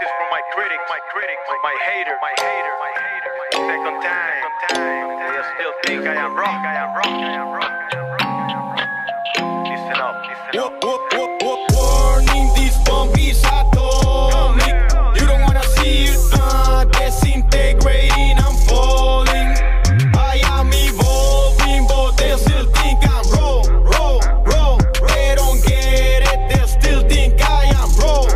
is for my critic, for my hater. Second time, they still think I am wrong. Listen up. Warning, this bomb is atomic. You don't wanna see it disintegrating, I'm falling. I am evolving, but they still think I'm wrong. They don't get it, they still think I am wrong.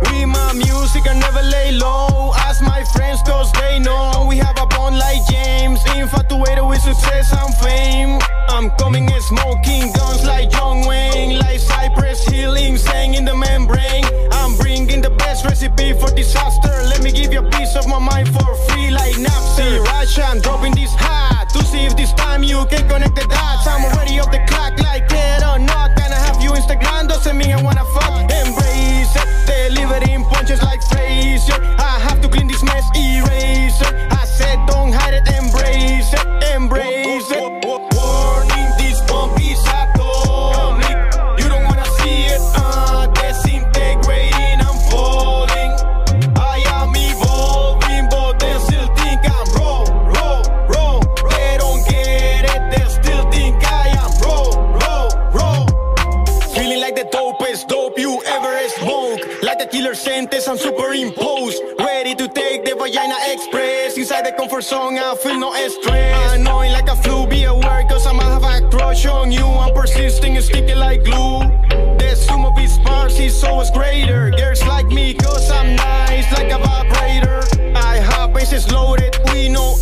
With my music I never lay low. Ask my friends cause they know we have a bond like James. Infatuated with success and fame. I'm coming and smoking guns like John Wayne. Like Cypress Hill, insane in the membrane. I'm bringing the best recipe for disaster. Let me give you a piece of my mind for free like Napster. Russian, dropping this hat to see if this time you can connect the dots. I'm already off the clock like it or not. Can I have you Instagram? Doesn't mean I wanna fuck. Embrace it, delivering punches like Frazier. I have to clean this mess, erase it. I said don't hide it, embrace it. Warning, this bomb is atomic. You don't wanna see it disintegrating, I'm falling. I am evolving, but they still think I'm wrong. They don't get it, they still think I am wrong. Feeling like the dopest dope you ever smoked. Like the killer sentence, I'm superimposed. Ready to take the vagina express. Inside the comfort zone, I feel no stress. Annoying like a flu, be aware cause I might have a crush on you. I'm persisting and sticking like glue. The sum of its parts is so much greater. Girls like me cause I'm nice like a vibrator. I have bases loaded, we know